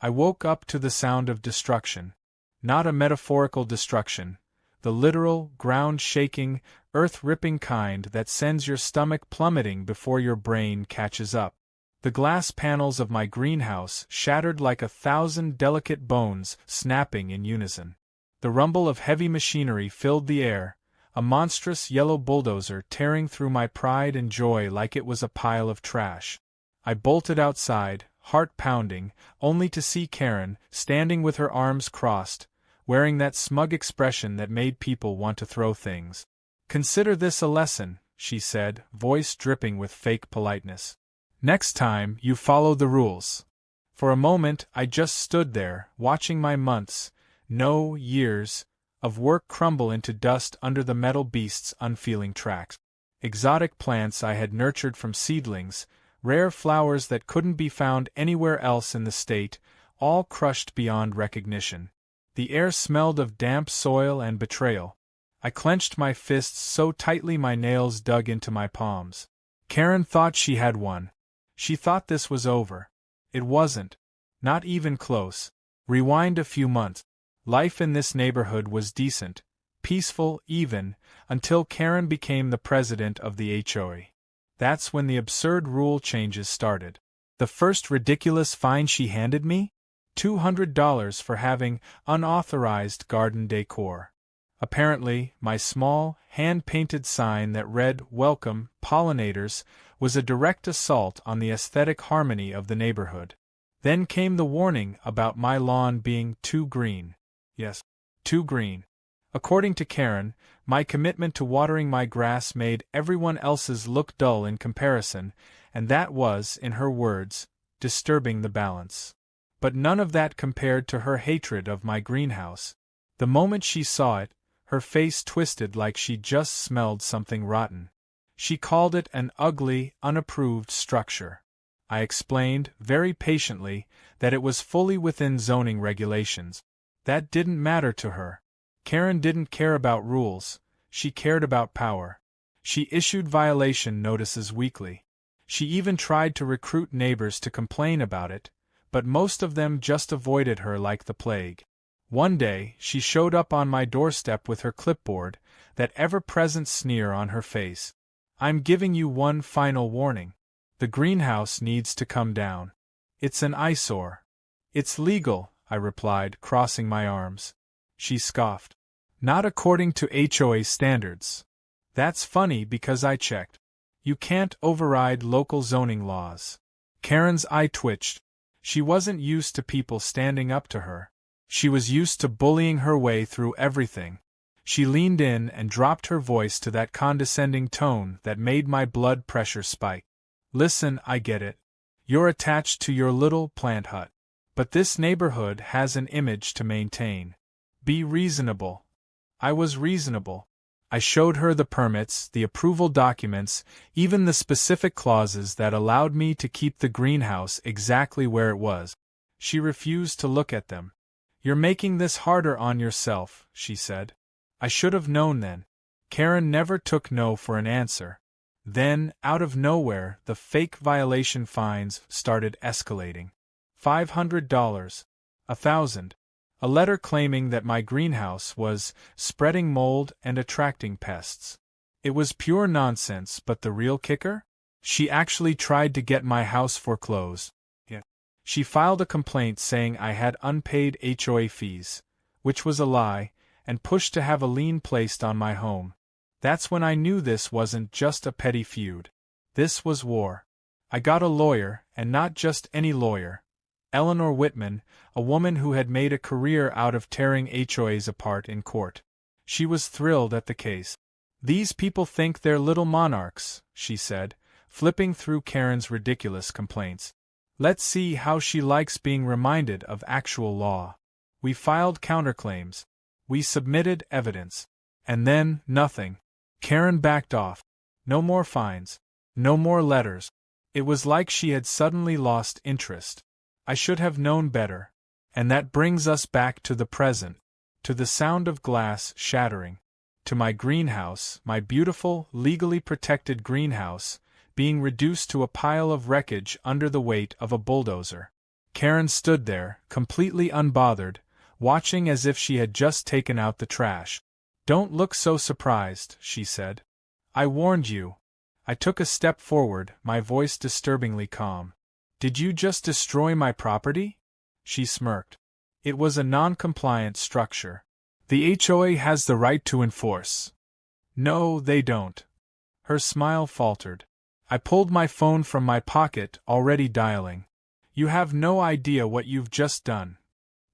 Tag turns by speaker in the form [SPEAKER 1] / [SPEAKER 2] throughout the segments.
[SPEAKER 1] I woke up to the sound of destruction. Not a metaphorical destruction, the literal, ground-shaking, earth-ripping kind that sends your stomach plummeting before your brain catches up. The glass panels of my greenhouse shattered like 1,000 delicate bones snapping in unison. The rumble of heavy machinery filled the air, a monstrous yellow bulldozer tearing through my pride and joy like it was a pile of trash. I bolted outside, heart pounding, only to see Karen, standing with her arms crossed, wearing that smug expression that made people want to throw things. "Consider this a lesson," she said, voice dripping with fake politeness. "Next time, you follow the rules." For a moment, I just stood there, watching my months, no, years, of work crumble into dust under the metal beast's unfeeling tracks. Exotic plants I had nurtured from seedlings, rare flowers that couldn't be found anywhere else in the state, all crushed beyond recognition. The air smelled of damp soil and betrayal. I clenched my fists so tightly my nails dug into my palms. Karen thought she had won. She thought this was over. It wasn't. Not even close. Rewind a few months. Life in this neighborhood was decent, peaceful even, until Karen became the president of the HOA. That's when the absurd rule changes started. The first ridiculous fine she handed me? $200 for having unauthorized garden decor. Apparently, my small, hand-painted sign that read, "Welcome, Pollinators," was a direct assault on the aesthetic harmony of the neighborhood. Then came the warning about my lawn being too green. Yes, too green. According to Karen, my commitment to watering my grass made everyone else's look dull in comparison, and that was, in her words, disturbing the balance. But none of that compared to her hatred of my greenhouse. The moment she saw it, her face twisted like she just smelled something rotten. She called it an ugly, unapproved structure. I explained, very patiently, that it was fully within zoning regulations. That didn't matter to her. Karen didn't care about rules, she cared about power. She issued violation notices weekly. She even tried to recruit neighbors to complain about it, but most of them just avoided her like the plague. One day, she showed up on my doorstep with her clipboard, that ever-present sneer on her face. "I'm giving you one final warning. The greenhouse needs to come down. It's an eyesore." "It's legal," I replied, crossing my arms. She scoffed. "Not according to HOA standards." "That's funny because I checked. You can't override local zoning laws." Karen's eye twitched. She wasn't used to people standing up to her. She was used to bullying her way through everything. She leaned in and dropped her voice to that condescending tone that made my blood pressure spike. "Listen, I get it. You're attached to your little plant hut. But this neighborhood has an image to maintain. Be reasonable." I was reasonable. I showed her the permits, the approval documents, even the specific clauses that allowed me to keep the greenhouse exactly where it was. She refused to look at them. "You're making this harder on yourself," she said. I should have known then. Karen never took no for an answer. Then, out of nowhere, the fake violation fines started escalating. $500. $1,000. A letter claiming that my greenhouse was spreading mold and attracting pests. It was pure nonsense, but the real kicker? She actually tried to get my house foreclosed. She filed a complaint saying I had unpaid HOA fees, which was a lie, and pushed to have a lien placed on my home. That's when I knew this wasn't just a petty feud. This was war. I got a lawyer, and not just any lawyer. Eleanor Whitman, a woman who had made a career out of tearing HOAs apart in court. She was thrilled at the case. "These people think they're little monarchs," she said, flipping through Karen's ridiculous complaints. "Let's see how she likes being reminded of actual law." We filed counterclaims. We submitted evidence. And then, nothing. Karen backed off. No more fines. No more letters. It was like she had suddenly lost interest. I should have known better. And that brings us back to the present. To the sound of glass shattering. To my greenhouse, my beautiful, legally protected greenhouse, being reduced to a pile of wreckage under the weight of a bulldozer. Karen stood there, completely unbothered, watching as if she had just taken out the trash. "Don't look so surprised," she said. "I warned you." I took a step forward, my voice disturbingly calm. "Did you just destroy my property?" She smirked. "It was a non-compliant structure. The HOA has the right to enforce." "No, they don't." Her smile faltered. I pulled my phone from my pocket, already dialing. "You have no idea what you've just done."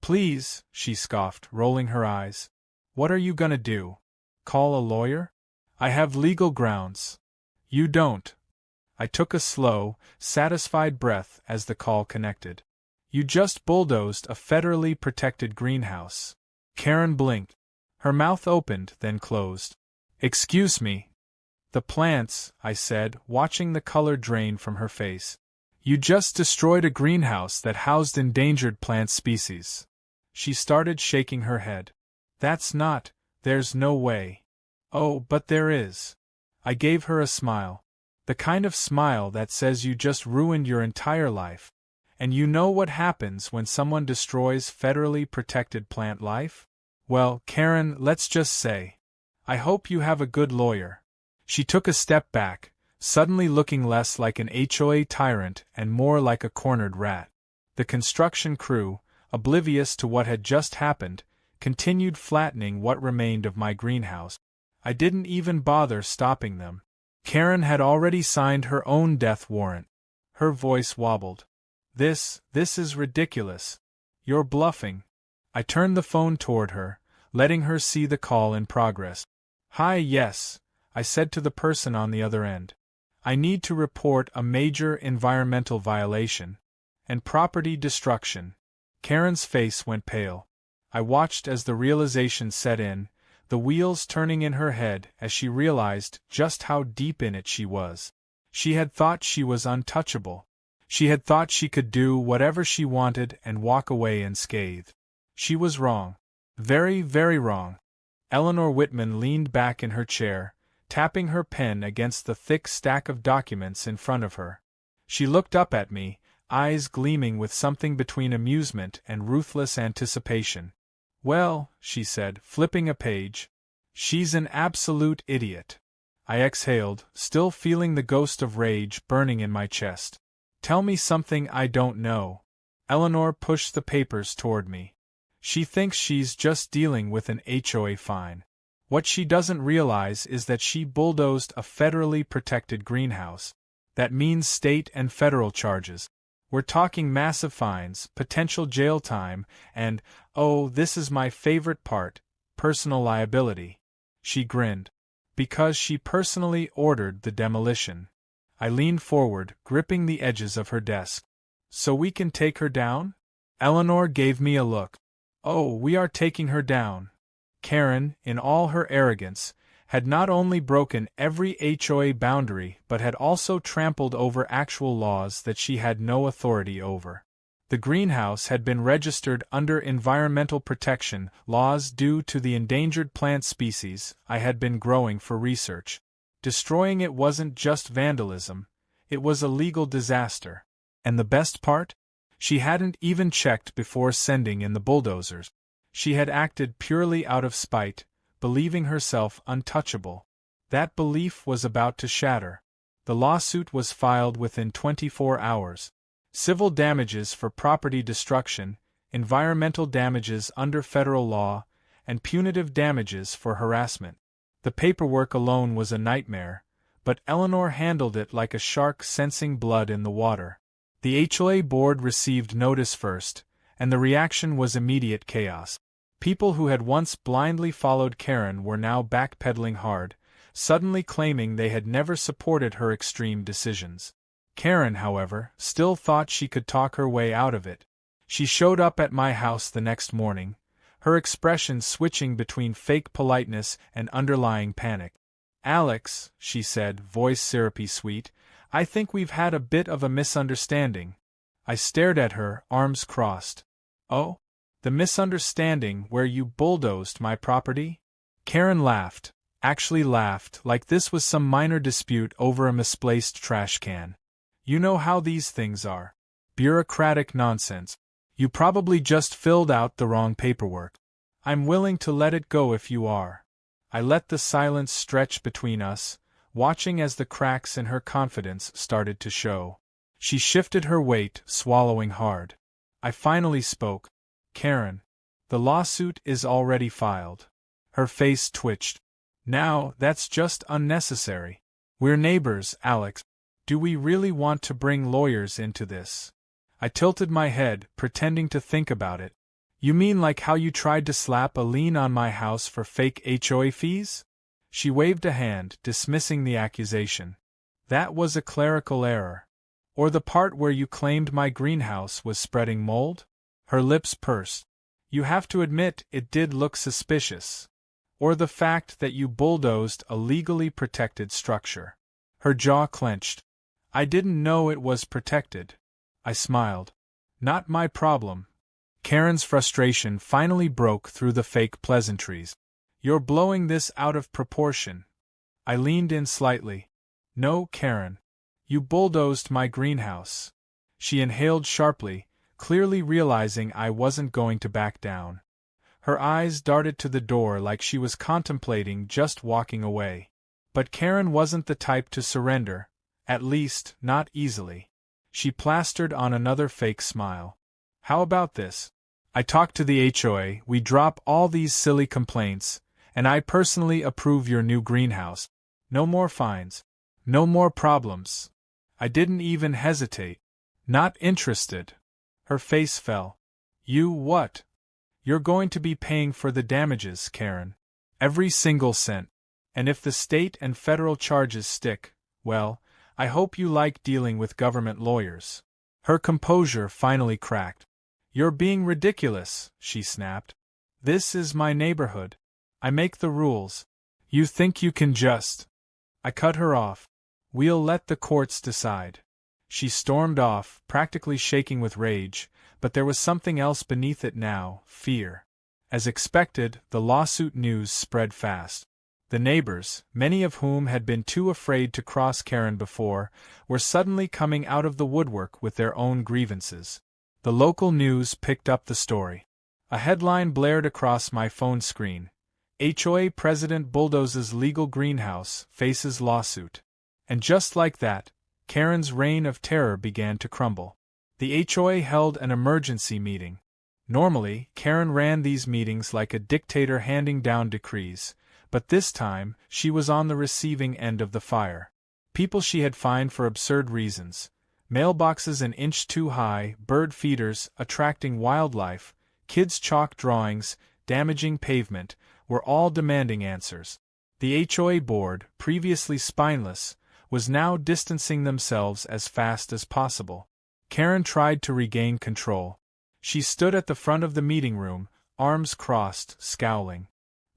[SPEAKER 1] "Please," she scoffed, rolling her eyes. "What are you gonna do? Call a lawyer?" "I have legal grounds." "You don't." I took a slow, satisfied breath as the call connected. "You just bulldozed a federally protected greenhouse." Karen blinked. Her mouth opened, then closed. "Excuse me." "The plants," I said, watching the color drain from her face. "You just destroyed a greenhouse that housed endangered plant species." She started shaking her head. There's no way." "Oh, but there is." I gave her a smile. The kind of smile that says you just ruined your entire life. And you know what happens when someone destroys federally protected plant life? Well, Karen, let's just say, I hope you have a good lawyer. She took a step back, suddenly looking less like an HOA tyrant and more like a cornered rat. The construction crew, oblivious to what had just happened, continued flattening what remained of my greenhouse. I didn't even bother stopping them. Karen had already signed her own death warrant. Her voice wobbled. This is ridiculous. You're bluffing." I turned the phone toward her, letting her see the call in progress. "Hi, yes," I said to the person on the other end. "I need to report a major environmental violation and property destruction." Karen's face went pale. I watched as the realization set in, the wheels turning in her head as she realized just how deep in it she was. She had thought she was untouchable. She had thought she could do whatever she wanted and walk away unscathed. She was wrong. Very, very wrong. Eleanor Whitman leaned back in her chair, tapping her pen against the thick stack of documents in front of her. She looked up at me, eyes gleaming with something between amusement and ruthless anticipation. "Well," she said, flipping a page, "she's an absolute idiot." I exhaled, still feeling the ghost of rage burning in my chest. "Tell me something I don't know." Eleanor pushed the papers toward me. "She thinks she's just dealing with an HOA fine. What she doesn't realize is that she bulldozed a federally protected greenhouse. That means state and federal charges. We're talking massive fines, potential jail time, and, oh, this is my favorite part, personal liability." She grinned. "Because she personally ordered the demolition." I leaned forward, gripping the edges of her desk. "So we can take her down?" Eleanor gave me a look. "Oh, we are taking her down." Karen, in all her arrogance, had not only broken every HOA boundary but had also trampled over actual laws that she had no authority over. The greenhouse had been registered under environmental protection laws due to the endangered plant species I had been growing for research. Destroying it wasn't just vandalism, it was a legal disaster. And the best part? She hadn't even checked before sending in the bulldozers. She had acted purely out of spite, believing herself untouchable. That belief was about to shatter. The lawsuit was filed within 24 hours. Civil damages for property destruction, environmental damages under federal law, and punitive damages for harassment. The paperwork alone was a nightmare, but Eleanor handled it like a shark sensing blood in the water. The HOA board received notice first, and the reaction was immediate chaos. People who had once blindly followed Karen were now backpedaling hard, suddenly claiming they had never supported her extreme decisions. Karen, however, still thought she could talk her way out of it. She showed up at my house the next morning, her expression switching between fake politeness and underlying panic. "Alex," she said, voice syrupy sweet, "I think we've had a bit of a misunderstanding." I stared at her, arms crossed. "Oh? The misunderstanding where you bulldozed my property?" Karen laughed, actually laughed like this was some minor dispute over a misplaced trash can. "You know how these things are. Bureaucratic nonsense. You probably just filled out the wrong paperwork. I'm willing to let it go if you are. I let the silence stretch between us, watching as the cracks in her confidence started to show. She shifted her weight, swallowing hard. I finally spoke. Karen, the lawsuit is already filed. Her face twitched. Now, that's just unnecessary. We're neighbors, Alex. Do we really want to bring lawyers into this? I tilted my head, pretending to think about it. You mean like how you tried to slap a lien on my house for fake HOA fees? She waved a hand, dismissing the accusation. That was a clerical error. Or the part where you claimed my greenhouse was spreading mold? Her lips pursed. You have to admit it did look suspicious. Or the fact that you bulldozed a legally protected structure. Her jaw clenched. I didn't know it was protected. I smiled. Not my problem. Karen's frustration finally broke through the fake pleasantries. You're blowing this out of proportion. I leaned in slightly. No, Karen. You bulldozed my greenhouse. She inhaled sharply, clearly realizing I wasn't going to back down. Her eyes darted to the door like she was contemplating just walking away. But Karen wasn't the type to surrender, at least, not easily. She plastered on another fake smile. How about this? I talked to the HOA, we drop all these silly complaints, and I personally approve your new greenhouse. No more fines. No more problems. I didn't even hesitate. Not interested. Her face fell. You what? You're going to be paying for the damages, Karen. Every single cent. And if the state and federal charges stick, well, I hope you like dealing with government lawyers. Her composure finally cracked. You're being ridiculous, she snapped. This is my neighborhood. I make the rules. You think you can just... I cut her off. We'll let the courts decide. She stormed off, practically shaking with rage, but there was something else beneath it now, fear. As expected, the lawsuit news spread fast. The neighbors, many of whom had been too afraid to cross Karen before, were suddenly coming out of the woodwork with their own grievances. The local news picked up the story. A headline blared across my phone screen. HOA President bulldozes legal greenhouse, faces lawsuit. And just like that, Karen's reign of terror began to crumble. The HOA held an emergency meeting. Normally, Karen ran these meetings like a dictator handing down decrees, but this time, she was on the receiving end of the fire. People she had fined for absurd reasons. Mailboxes an inch too high, bird feeders, attracting wildlife, kids' chalk drawings, damaging pavement, were all demanding answers. The HOA board, previously spineless, was now distancing themselves as fast as possible. Karen tried to regain control. She stood at the front of the meeting room, arms crossed, scowling.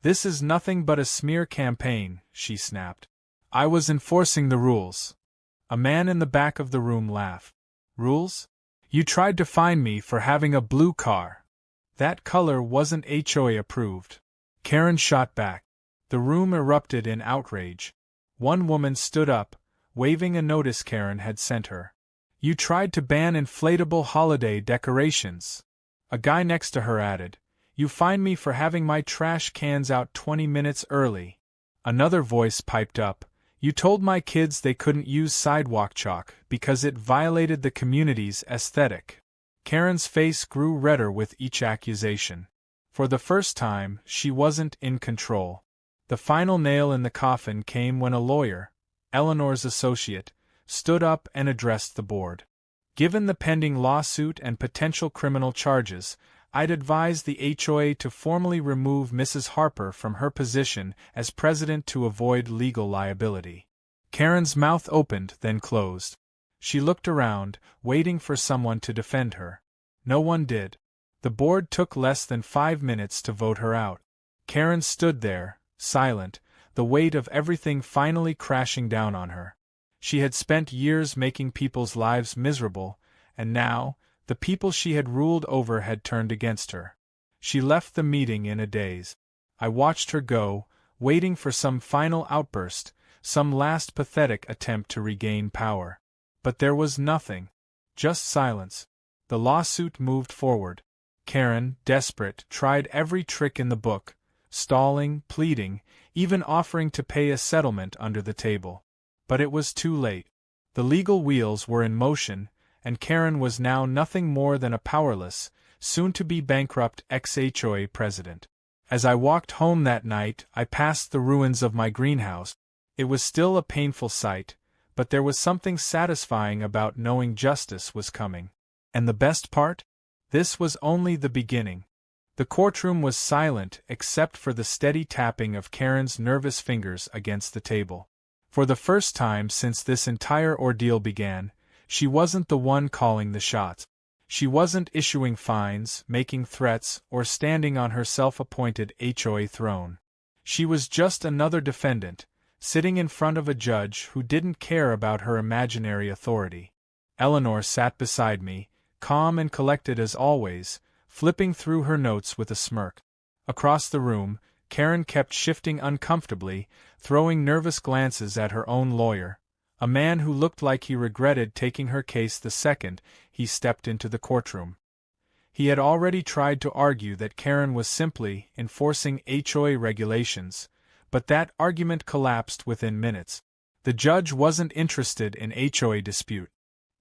[SPEAKER 1] This is nothing but a smear campaign, she snapped. I was enforcing the rules. A man in the back of the room laughed. Rules? You tried to fine me for having a blue car. That color wasn't HOA approved. Karen shot back. The room erupted in outrage. One woman stood up, waving a notice Karen had sent her. You tried to ban inflatable holiday decorations. A guy next to her added, You fined me for having my trash cans out 20 minutes early. Another voice piped up, You told my kids they couldn't use sidewalk chalk because it violated the community's aesthetic. Karen's face grew redder with each accusation. For the first time, she wasn't in control. The final nail in the coffin came when a lawyer, Eleanor's associate, stood up and addressed the board. Given the pending lawsuit and potential criminal charges, I'd advise the HOA to formally remove Mrs. Harper from her position as president to avoid legal liability. Karen's mouth opened, then closed. She looked around, waiting for someone to defend her. No one did. The board took less than 5 minutes to vote her out. Karen stood there, silent, the weight of everything finally crashing down on her. She had spent years making people's lives miserable, and now, the people she had ruled over had turned against her. She left the meeting in a daze. I watched her go, waiting for some final outburst, some last pathetic attempt to regain power. But there was nothing. Just silence. The lawsuit moved forward. Karen, desperate, tried every trick in the book, stalling, pleading, even offering to pay a settlement under the table. But it was too late. The legal wheels were in motion, and Karen was now nothing more than a powerless, soon-to-be bankrupt ex-HOA president. As I walked home that night, I passed the ruins of my greenhouse. It was still a painful sight, but there was something satisfying about knowing justice was coming. And the best part? This was only the beginning. The courtroom was silent except for the steady tapping of Karen's nervous fingers against the table. For the first time since this entire ordeal began, she wasn't the one calling the shots. She wasn't issuing fines, making threats, or standing on her self-appointed HOA throne. She was just another defendant, sitting in front of a judge who didn't care about her imaginary authority. Eleanor sat beside me, calm and collected as always, flipping through her notes with a smirk. Across the room, Karen kept shifting uncomfortably, throwing nervous glances at her own lawyer, a man who looked like he regretted taking her case the second he stepped into the courtroom. He had already tried to argue that Karen was simply enforcing HOA regulations, but that argument collapsed within minutes. The judge wasn't interested in HOA dispute.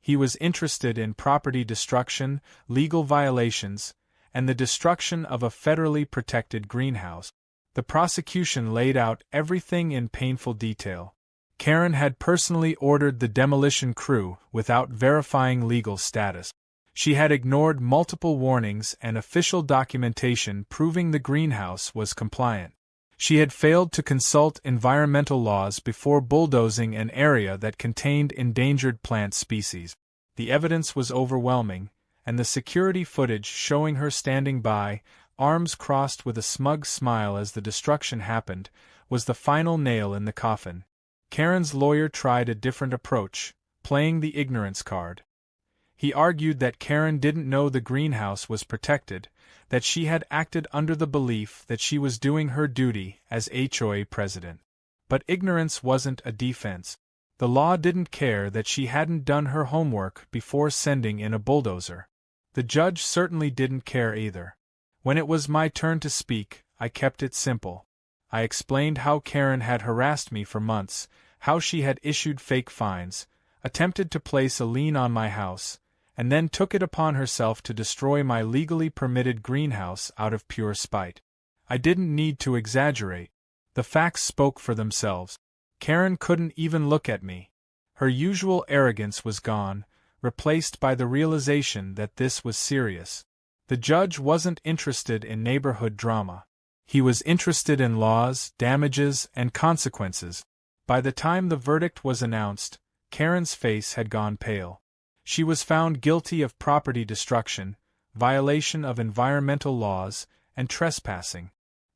[SPEAKER 1] He was interested in property destruction, legal violations, and the destruction of a federally protected greenhouse. The prosecution laid out everything in painful detail. Karen had personally ordered the demolition crew without verifying legal status. She had ignored multiple warnings and official documentation proving the greenhouse was compliant. She had failed to consult environmental laws before bulldozing an area that contained endangered plant species. The evidence was overwhelming, and the security footage showing her standing by, arms crossed with a smug smile as the destruction happened, was the final nail in the coffin. Karen's lawyer tried a different approach, playing the ignorance card. He argued that Karen didn't know the greenhouse was protected, that she had acted under the belief that she was doing her duty as HOA president. But ignorance wasn't a defense. The law didn't care that she hadn't done her homework before sending in a bulldozer. The judge certainly didn't care either. When it was my turn to speak, I kept it simple. I explained how Karen had harassed me for months, how she had issued fake fines, attempted to place a lien on my house, and then took it upon herself to destroy my legally permitted greenhouse out of pure spite. I didn't need to exaggerate. The facts spoke for themselves. Karen couldn't even look at me. Her usual arrogance was gone, replaced by the realization that this was serious. The judge wasn't interested in neighborhood drama. He was interested in laws, damages, and consequences. By the time the verdict was announced, Karen's face had gone pale. She was found guilty of property destruction, violation of environmental laws, and trespassing.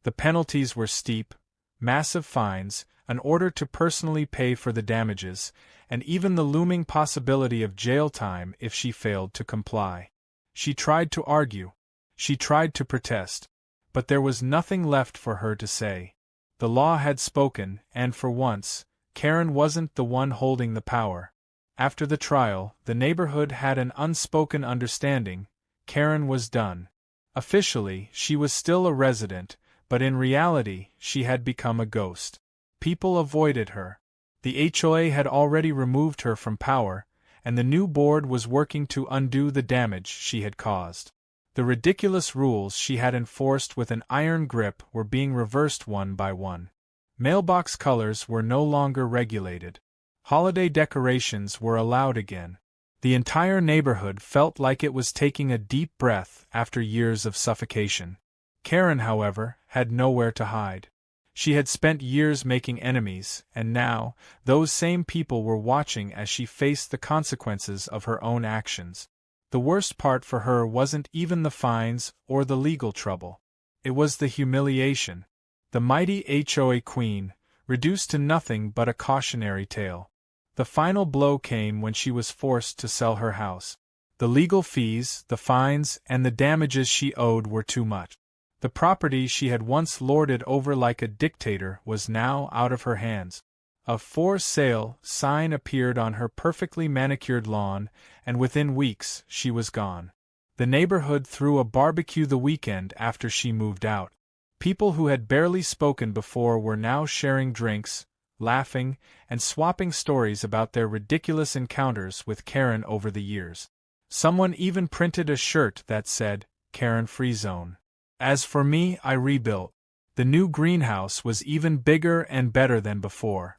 [SPEAKER 1] The penalties were steep: massive fines, an order to personally pay for the damages, and even the looming possibility of jail time if she failed to comply. She tried to argue. She tried to protest. But there was nothing left for her to say. The law had spoken, and for once, Karen wasn't the one holding the power. After the trial, the neighborhood had an unspoken understanding: Karen was done. Officially, she was still a resident, but in reality, she had become a ghost. People avoided her. The HOA had already removed her from power, and the new board was working to undo the damage she had caused. The ridiculous rules she had enforced with an iron grip were being reversed one by one. Mailbox colors were no longer regulated. Holiday decorations were allowed again. The entire neighborhood felt like it was taking a deep breath after years of suffocation. Karen, however, had nowhere to hide. She had spent years making enemies, and now, those same people were watching as she faced the consequences of her own actions. The worst part for her wasn't even the fines or the legal trouble. It was the humiliation. The mighty HOA queen, reduced to nothing but a cautionary tale. The final blow came when she was forced to sell her house. The legal fees, the fines, and the damages she owed were too much. The property she had once lorded over like a dictator was now out of her hands. A "for sale" sign appeared on her perfectly manicured lawn, and within weeks she was gone. The neighborhood threw a barbecue the weekend after she moved out. People who had barely spoken before were now sharing drinks, laughing, and swapping stories about their ridiculous encounters with Karen over the years. Someone even printed a shirt that said, "Karen Free Zone." As for me, I rebuilt. The new greenhouse was even bigger and better than before.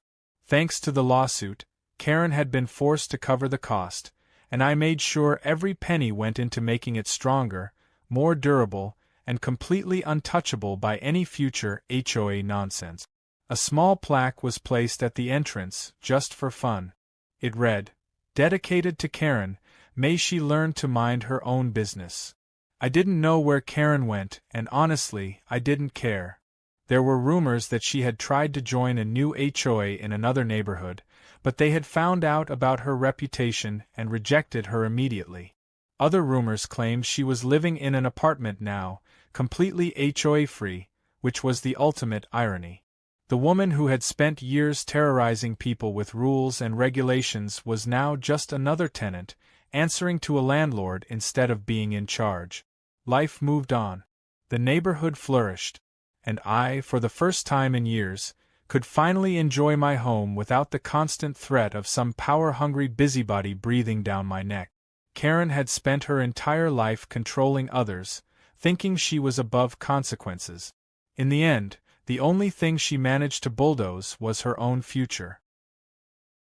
[SPEAKER 1] Thanks to the lawsuit, Karen had been forced to cover the cost, and I made sure every penny went into making it stronger, more durable, and completely untouchable by any future HOA nonsense. A small plaque was placed at the entrance, just for fun. It read, "Dedicated to Karen, may she learn to mind her own business." I didn't know where Karen went, and honestly, I didn't care. There were rumors that she had tried to join a new HOA in another neighborhood, but they had found out about her reputation and rejected her immediately. Other rumors claimed she was living in an apartment now, completely HOA-free, which was the ultimate irony. The woman who had spent years terrorizing people with rules and regulations was now just another tenant, answering to a landlord instead of being in charge. Life moved on. The neighborhood flourished. And I, for the first time in years, could finally enjoy my home without the constant threat of some power-hungry busybody breathing down my neck. Karen had spent her entire life controlling others, thinking she was above consequences. In the end, the only thing she managed to bulldoze was her own future.